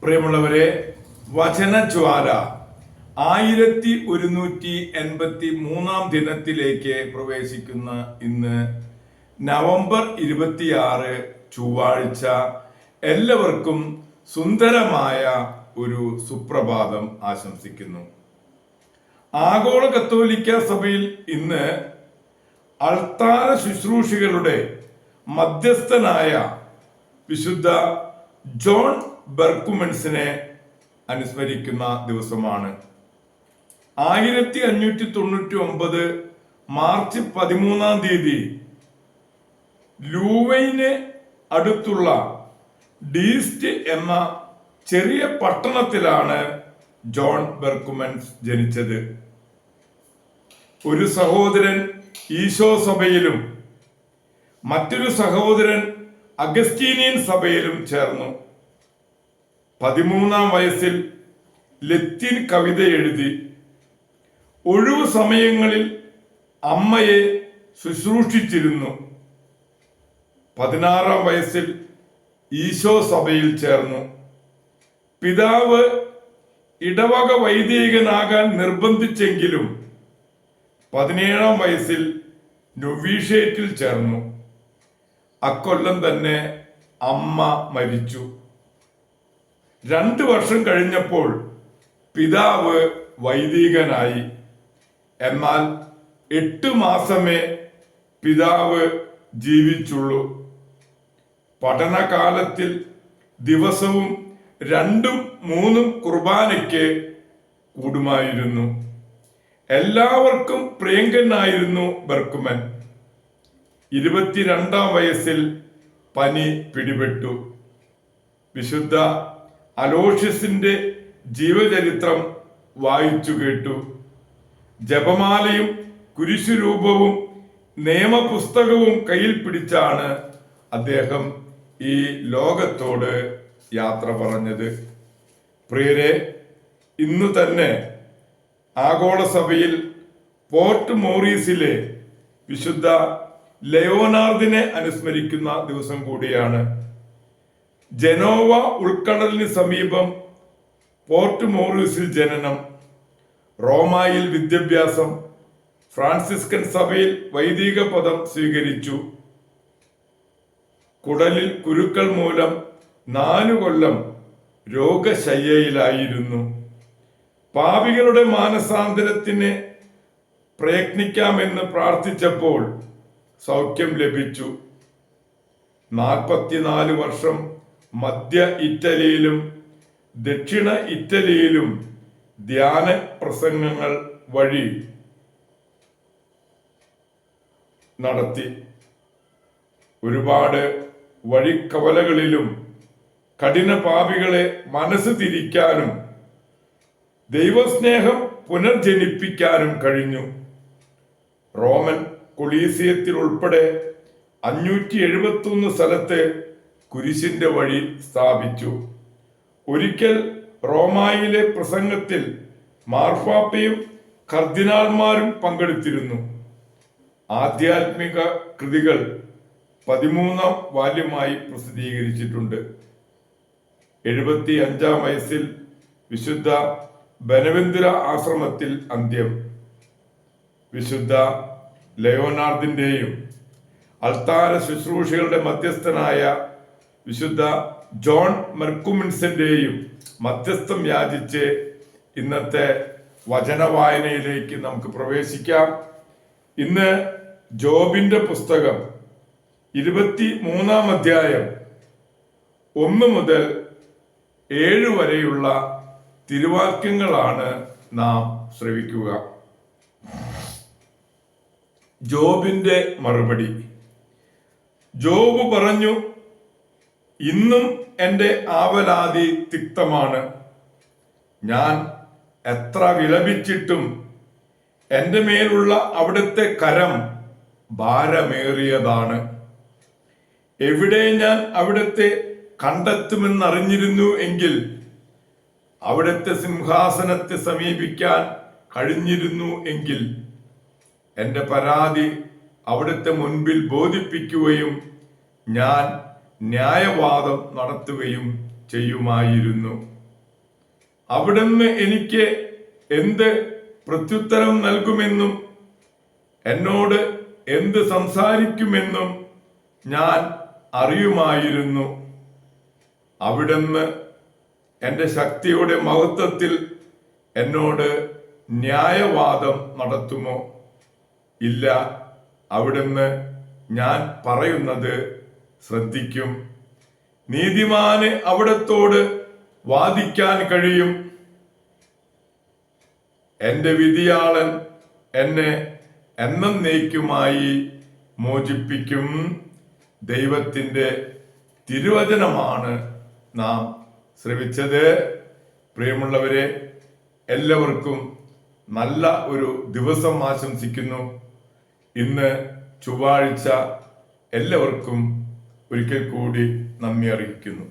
പ്രിയമുള്ളവരെ, വചനജ്വാല 1183 ദിനത്തിലേക്ക് പ്രവേശിക്കുന്ന ഇന്ന് നവംബർ 26 ചൊവ്വാഴ്ച എല്ലാവർക്കും സുന്ദരമായ ഒരു സുപ്രഭാതം ആശംസിക്കുന്നു. ആഗോള കത്തോലിക്ക സഭയിൽ ഇന്ന് അൾത്താര ശുശ്രൂഷികളുടെ മധ്യസ്ഥനായ വിശുദ്ധ ജോൺ ബെർക്കുമെൻസിനെ അനുസ്മരിക്കുന്ന ദിവസമാണ്. 1599 മാർച്ച് 13 ലൂവൈന് അടുത്തുള്ള ഡീസ്റ്റ് എന്ന ചെറിയ പട്ടണത്തിലാണ് ജോൺ ബെർക്കുമെൻസ് ജനിച്ചത്. ഒരു സഹോദരൻ ഈശോ സഭയിലും മറ്റൊരു സഹോദരൻ അഗസ്റ്റീനിയൻ സഭയിലും ചേർന്നു. 13 വയസ്സിൽ ലത്തീൻ കവിത എഴുതി. ഒഴിവു സമയങ്ങളിൽ അമ്മയെ ശുശ്രൂഷിച്ചിരുന്നു. 16 വയസ്സിൽ ഈശോ സഭയിൽ ചേർന്നു. പിതാവ് ഇടവക വൈദികനാകാൻ നിർബന്ധിച്ചെങ്കിലും 17 വയസ്സിൽ നൊവീഷ്യേറ്റിൽ ചേർന്നു. അക്കൊല്ലം തന്നെ അമ്മ മരിച്ചു. 2 വർഷം കഴിഞ്ഞപ്പോൾ പിതാവ് വൈദികനായി. എന്നാൽ 8 മാസമേ പിതാവ് ജീവിച്ചുള്ളൂ. പഠനകാലത്തിൽ ദിവസവും 2ഉം 3ഉം കുർബാനയ്ക്ക് കൂടുമായിരുന്നു. എല്ലാവർക്കും പ്രിയങ്കനായിരുന്നു ബെർക്കുമെൻ. 22 വയസ്സിൽ പനി പിടിപെട്ടു. വിശുദ്ധ അലോഷ്യസിന്റെ ജീവചരിത്രം വായിച്ചു കേട്ടു. ജപമാലയും കുരിശുരൂപവും നിയമപുസ്തകവും കയ്യിൽ പിടിച്ചാണ് അദ്ദേഹം ഈ ലോകത്തോട് യാത്ര പറഞ്ഞത്. പ്രിയരെ, ഇന്നു തന്നെ ആഗോള സഭയിൽ പോർട്ട് മോറീസിലെ വിശുദ്ധ ലയോനാർദിനെ അനുസ്മരിക്കുന്ന ദിവസം കൂടിയാണ്. ജനോവ ഉൾക്കടലിന് സമീപം പോർട്ട് മോറീസിൽ ജനനം, റോമായിൽ വിദ്യാഭ്യാസം, ഫ്രാൻസിസ്കൻ സഭയിൽ വൈദിക പദം സ്വീകരിച്ചു. കുടലിൽ കുരുക്കൾ മൂലം 4 കൊല്ലം രോഗശയ്യയിലായിരുന്നു. പാപികളുടെ മാനസാന്തരത്തിന് പ്രയത്നിക്കാമെന്ന് പ്രാർത്ഥിച്ചപ്പോൾ സൗഖ്യം ലഭിച്ചു. 44 വർഷം മധ്യ ഇറ്റലിയിലും ദക്ഷിണ ഇറ്റലിയിലും ധ്യാന പ്രസംഗങ്ങൾ വഴി നടത്തി. ഒരുപാട് വഴിക്കവലകളിലും കഠിന പാപികളെ മനസ്സ് തിരിക്കാനും ദൈവസ്നേഹം പുനർജനിപ്പിക്കാനും കഴിഞ്ഞു. റോമൻ കൊളീസിയത്തിൽ ഉൾപ്പെടെ 571 സ്ഥലത്ത് കുരിശിന്റെ വഴി സ്ഥാപിച്ചു. ഒരിക്കൽ റോമായിലെ പ്രസംഗത്തിൽ മാർപ്പാപ്പയും കർദിനാൾമാരും പങ്കെടുത്തിരുന്നു. ആധ്യാത്മിക കൃതികൾ 13 വാല്യമായി പ്രസിദ്ധീകരിച്ചിട്ടുണ്ട്. 75 വയസ്സിൽ വിശുദ്ധ ബനവന്തുര ആശ്രമത്തിൽ അന്ത്യം. വിശുദ്ധ ലയോനാർദിന്റെയും അൾത്താര ശുശ്രൂഷകളുടെ മധ്യസ്ഥനായ വിശുദ്ധ ജോൺ ബെർക്കുമെൻസിന്റെയും മധ്യസ്ഥം യാചിച്ച് ഇന്നത്തെ വചനവായനയിലേക്ക് നമുക്ക് പ്രവേശിക്കാം. ഇന്ന് ജോബിന്റെ പുസ്തകം 23 അധ്യായം 1 മുതൽ 7 വരെയുള്ള തിരുവാക്യങ്ങളാണ് നാം ശ്രവിക്കുക. ജോബിന്റെ മറുപടി. ജോബ് പറഞ്ഞു, ഇന്നും എൻ്റെ ആവലാതി തിക്തമാണ്. ഞാൻ എത്ര വിലപിച്ചിട്ടും എൻ്റെ മേലുള്ള അവിടുത്തെ കരം ഭാരമേറിയതാണ്. എവിടെ ഞാൻ അവിടുത്തെ കണ്ടെത്തുമെന്നറിഞ്ഞിരുന്നു എങ്കിൽ അവിടുത്തെ സിംഹാസനത്തെ സമീപിക്കാൻ കഴിഞ്ഞിരുന്നു എങ്കിൽ എൻ്റെ പരാതി അവിടുത്തെ മുൻപിൽ ബോധിപ്പിക്കുകയും ഞാൻ ന്യായവാദം നടത്തുകയും ചെയ്യുമായിരുന്നു. അവിടുന്ന് എനിക്ക് എന്ത് പ്രത്യുത്തരം നൽകുമെന്നും എന്നോട് എന്ത് സംസാരിക്കുമെന്നും ഞാൻ അറിയുമായിരുന്നു. അവിടുന്ന് എൻ്റെ ശക്തിയുടെ മഹത്വത്തിൽ എന്നോട് ന്യായവാദം നടത്തുമോ? ഇല്ല, അവിടുന്ന് ഞാൻ പറയുന്നത് ശ്രദ്ധിക്കും. നീതിമാന് അവിടത്തോട് വാദിക്കാൻ കഴിയും. എൻ്റെ വിധിയാളൻ എന്നെ എന്നേക്കുമായി മോചിപ്പിക്കും. ദൈവത്തിൻ്റെ തിരുവചനമാണ് നാം ശ്രവിച്ചത്. പ്രിയമുള്ളവരെ, എല്ലാവർക്കും നല്ല ഒരു ദിവസം ആശംസിക്കുന്നു. ഇന്ന് ചൊവ്വാഴ്ച. എല്ലാവർക്കും ഒരിക്കൽ കൂടി നന്ദി അറിയിക്കുന്നു.